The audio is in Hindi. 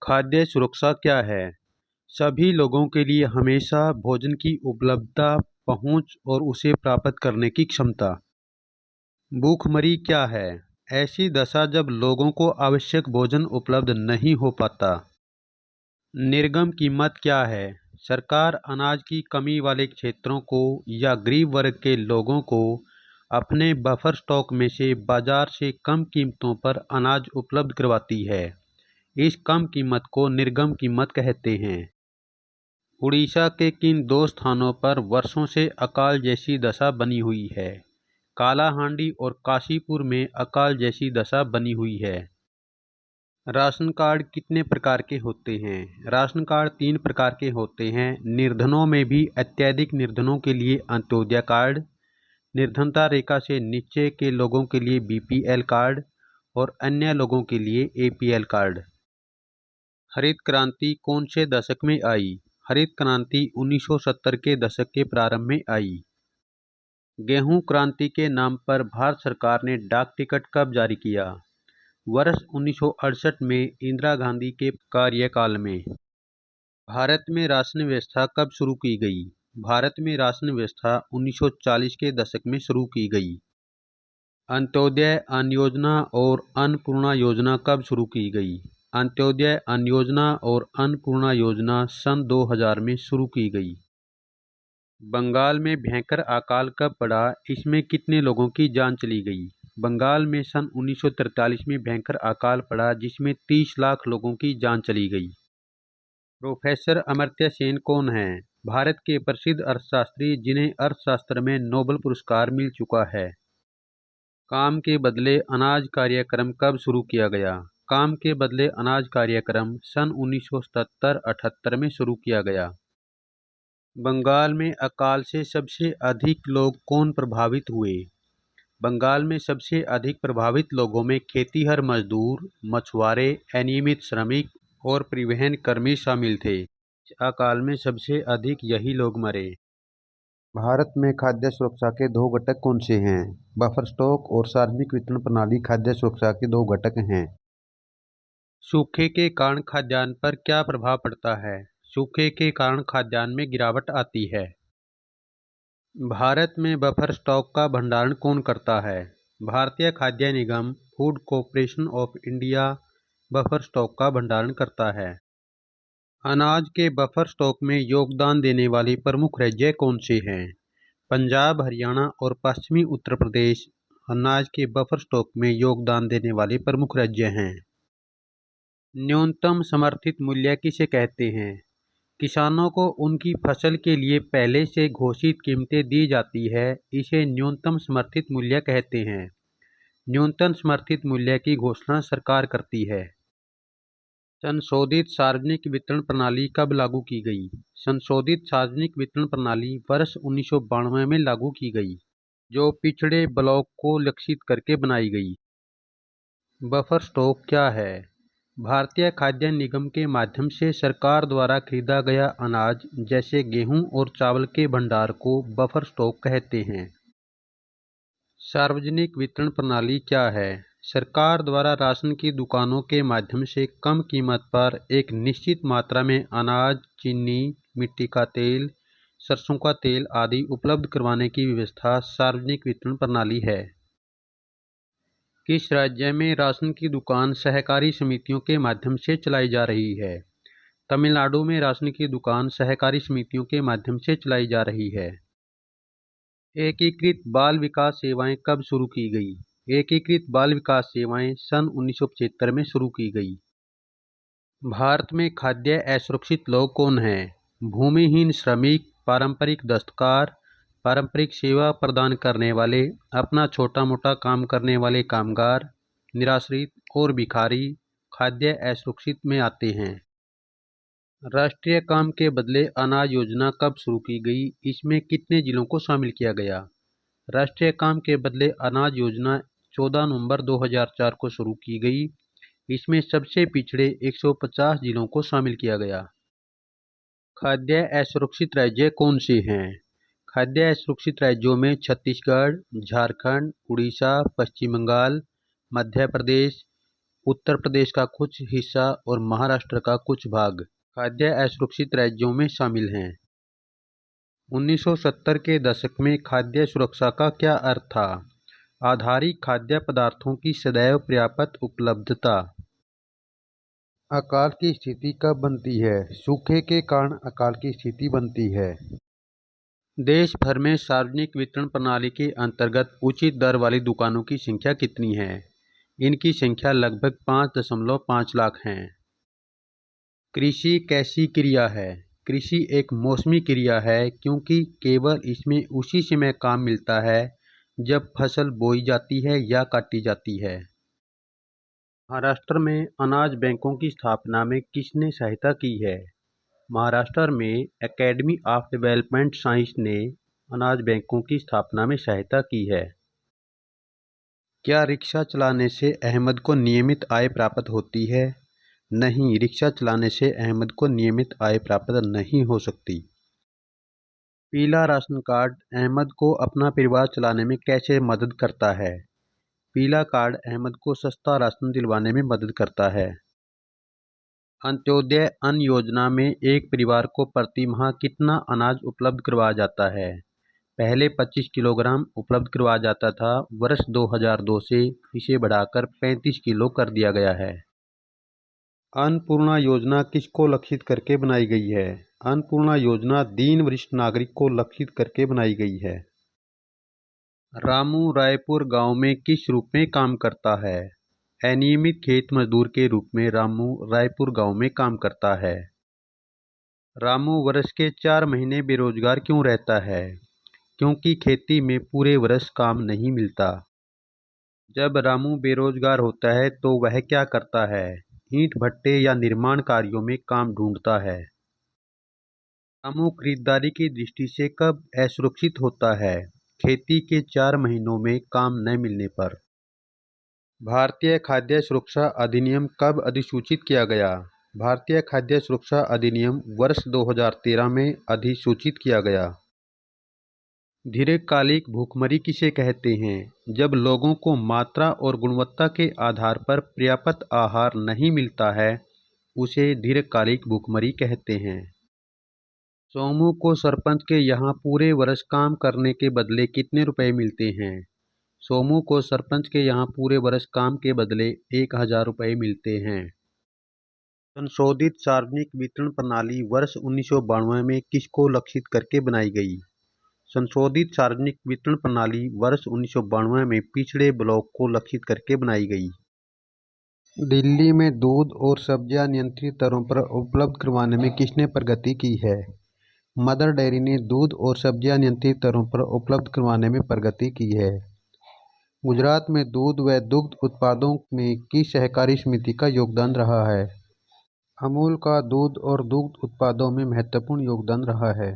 खाद्य सुरक्षा क्या है? सभी लोगों के लिए हमेशा भोजन की उपलब्धता, पहुंच और उसे प्राप्त करने की क्षमता। भूखमरी क्या है? ऐसी दशा जब लोगों को आवश्यक भोजन उपलब्ध नहीं हो पाता। निर्गम कीमत क्या है? सरकार अनाज की कमी वाले क्षेत्रों को या गरीब वर्ग के लोगों को अपने बफर स्टॉक में से बाजार से कम कीमतों पर अनाज उपलब्ध करवाती है। इस कम कीमत को निर्गम कीमत कहते हैं। उड़ीसा के किन दो स्थानों पर वर्षों से अकाल जैसी दशा बनी हुई है? कालाहांडी और काशीपुर में अकाल जैसी दशा बनी हुई है। राशन कार्ड कितने प्रकार के होते हैं? राशन कार्ड 3 प्रकार के होते हैं। निर्धनों में भी अत्यधिक निर्धनों के लिए अंत्योदय कार्ड, निर्धनता रेखा से नीचे के लोगों के लिए बीपीएल कार्ड और अन्य लोगों के लिए एपीएल कार्ड। हरित क्रांति कौन से दशक में आई? हरित क्रांति 1970 के दशक के प्रारंभ में आई। गेहूं क्रांति के नाम पर भारत सरकार ने डाक टिकट कब जारी किया? वर्ष 1968 में इंदिरा गांधी के कार्यकाल में। भारत में राशन व्यवस्था कब शुरू की गई? भारत में राशन व्यवस्था 1940 के दशक में शुरू की गई। अंत्योदय अन्न योजना और अन्नपूर्णा योजना कब शुरू की गई? अंत्योदय अन्न योजना और अन्नपूर्णा योजना सन 2000 में शुरू की गई। बंगाल में भयंकर अकाल कब पड़ा? इसमें कितने लोगों की जान चली गई? बंगाल में सन 1943 में भयंकर अकाल पड़ा जिसमें 30 लाख लोगों की जान चली गई। प्रोफेसर अमर्त्य सेन कौन हैं? भारत के प्रसिद्ध अर्थशास्त्री जिन्हें अर्थशास्त्र में नोबेल पुरस्कार मिल चुका है। काम के बदले अनाज कार्यक्रम कब शुरू किया गया? काम के बदले अनाज कार्यक्रम सन 1977-78 में शुरू किया गया। बंगाल में अकाल से सबसे अधिक लोग कौन प्रभावित हुए? बंगाल में सबसे अधिक प्रभावित लोगों में खेतीहर मजदूर, मछुआरे, अनियमित श्रमिक और परिवहन कर्मी शामिल थे। इस अकाल में सबसे अधिक यही लोग मरे। भारत में खाद्य सुरक्षा के दो घटक कौन से हैं? बफर स्टॉक और सार्वजनिक वितरण प्रणाली खाद्य सुरक्षा के दो घटक हैं। सूखे के कारण खाद्यान्न पर क्या प्रभाव पड़ता है? सूखे के कारण खाद्यान्न में गिरावट आती है। भारत में बफर स्टॉक का भंडारण कौन करता है? भारतीय खाद्य निगम, food corporation of India buffer stock का भंडारण करता है। अनाज के बफर स्टॉक में योगदान देने वाले प्रमुख राज्य कौन से हैं? पंजाब, हरियाणा और पश्चिमी उत्तर प्रदेश अनाज के बफर स्टॉक में योगदान देने वाले प्रमुख राज्य हैं। न्यूनतम समर्थित मूल्य किसे कहते हैं? किसानों को उनकी फसल के लिए पहले से घोषित कीमतें दी जाती है, इसे न्यूनतम समर्थित मूल्य कहते हैं। न्यूनतम समर्थित मूल्य की घोषणा सरकार करती है। संशोधित सार्वजनिक वितरण प्रणाली कब लागू की गई? संशोधित सार्वजनिक वितरण प्रणाली वर्ष 1992 में लागू की गई, जो पिछड़े ब्लॉक को लक्षित करके बनाई गई। बफर स्टॉक क्या है? भारतीय खाद्य निगम के माध्यम से सरकार द्वारा खरीदा गया अनाज जैसे गेहूं और चावल के भंडार को बफर स्टॉक कहते हैं। सार्वजनिक वितरण प्रणाली क्या है? सरकार द्वारा राशन की दुकानों के माध्यम से कम कीमत पर एक निश्चित मात्रा में अनाज, चीनी, मिट्टी का तेल, सरसों का तेल आदि उपलब्ध करवाने की व्यवस्था सार्वजनिक वितरण प्रणाली है। किस राज्य में राशन की दुकान सहकारी समितियों के माध्यम से चलाई जा रही है? तमिलनाडु में राशन की दुकान सहकारी समितियों के माध्यम से चलाई जा रही है। एकीकृत बाल विकास सेवाएं कब शुरू की गई? एकीकृत बाल विकास सेवाएं सन 1975 में शुरू की गई। भारत में खाद्य असुरक्षित लोग कौन हैं? भूमिहीन श्रमिक, पारंपरिक दस्तकार, पारंपरिक सेवा प्रदान करने वाले, अपना छोटा मोटा काम करने वाले कामगार, निराश्रित और भिखारी खाद्य असुरक्षित में आते हैं। राष्ट्रीय काम के बदले अनाज योजना कब शुरू की गई? इसमें कितने जिलों को शामिल किया गया? राष्ट्रीय काम के बदले अनाज योजना 14 नवंबर 2004 को शुरू की गई। इसमें सबसे पिछड़े 150 जिलों को शामिल किया गया। खाद्य असुरक्षित राज्य कौन से हैं? खाद्य असुरक्षित राज्यों में छत्तीसगढ़, झारखंड, उड़ीसा, पश्चिम बंगाल, मध्य प्रदेश, उत्तर प्रदेश का कुछ हिस्सा और महाराष्ट्र का कुछ भाग खाद्य असुरक्षित राज्यों में शामिल हैं। 1970 के दशक में खाद्य सुरक्षा का क्या अर्थ था? आधारिक खाद्य पदार्थों की सदैव पर्याप्त उपलब्धता। अकाल की स्थिति कब बनती है? सूखे के कारण अकाल की स्थिति बनती है। देश भर में सार्वजनिक वितरण प्रणाली के अंतर्गत उचित दर वाली दुकानों की संख्या कितनी है? इनकी संख्या लगभग 5.5 लाख है। कृषि कैसी क्रिया है? कृषि एक मौसमी क्रिया है क्योंकि केवल इसमें उसी समय काम मिलता है जब फसल बोई जाती है या काटी जाती है। महाराष्ट्र में अनाज बैंकों की स्थापना में किसने सहायता की है? महाराष्ट्र में एकेडमी ऑफ डेवलपमेंट साइंस ने अनाज बैंकों की स्थापना में सहायता की है। क्या रिक्शा चलाने से अहमद को नियमित आय प्राप्त होती है? नहीं, रिक्शा चलाने से अहमद को नियमित आय प्राप्त नहीं हो सकती। पीला राशन कार्ड अहमद को अपना परिवार चलाने में कैसे मदद करता है? पीला कार्ड अहमद को सस्ता राशन दिलवाने में मदद करता है। अंत्योदय अन्न योजना में एक परिवार को प्रति माह कितना अनाज उपलब्ध करवाया जाता है? पहले 25 किलोग्राम उपलब्ध करवाया जाता था। वर्ष 2002 से इसे बढ़ाकर 35 किलो कर दिया गया है। अन्नपूर्णा योजना किसको लक्षित करके बनाई गई है? अन्नपूर्णा योजना दीन वरिष्ठ नागरिक को लक्षित करके बनाई गई है। रामू रायपुर गांव में किस रूप में काम करता है? अनियमित खेत मजदूर के रूप में रामू रायपुर गांव में काम करता है। रामू वर्ष के 4 महीने बेरोजगार क्यों रहता है? क्योंकि खेती में पूरे वर्ष काम नहीं मिलता। जब रामू बेरोजगार होता है तो वह क्या करता है? ईंट भट्टे या निर्माण कार्यों में काम ढूंढता है। रामू खरीदारी की दृष्टि से कब असुरक्षित होता है? खेती के 4 महीनों में काम न मिलने पर। भारतीय खाद्य सुरक्षा अधिनियम कब अधिसूचित किया गया? भारतीय खाद्य सुरक्षा अधिनियम वर्ष 2013 में अधिसूचित किया गया। दीर्घकालिक भूखमरी किसे कहते हैं? जब लोगों को मात्रा और गुणवत्ता के आधार पर पर्याप्त आहार नहीं मिलता है, उसे दीर्घकालिक भूखमरी कहते हैं। सोमू को सरपंच के यहाँ पूरे वर्ष काम करने के बदले कितने रुपए मिलते हैं? सोमू को सरपंच के यहाँ पूरे वर्ष काम के बदले 1000 रुपये मिलते हैं। संशोधित सार्वजनिक वितरण प्रणाली वर्ष 1992 में किसको लक्षित करके बनाई गई? संशोधित सार्वजनिक वितरण प्रणाली वर्ष 1992 में पिछड़े ब्लॉक को लक्षित करके बनाई गई। दिल्ली में दूध और सब्जियां नियंत्रित दरों पर उपलब्ध करवाने में किसने प्रगति की है? मदर डेयरी ने दूध और सब्जियां नियंत्रित दरों पर उपलब्ध करवाने में प्रगति की है। गुजरात में दूध व दुग्ध उत्पादों में किस सहकारी समिति का योगदान रहा है? अमूल का दूध और दुग्ध उत्पादों में महत्वपूर्ण योगदान रहा है।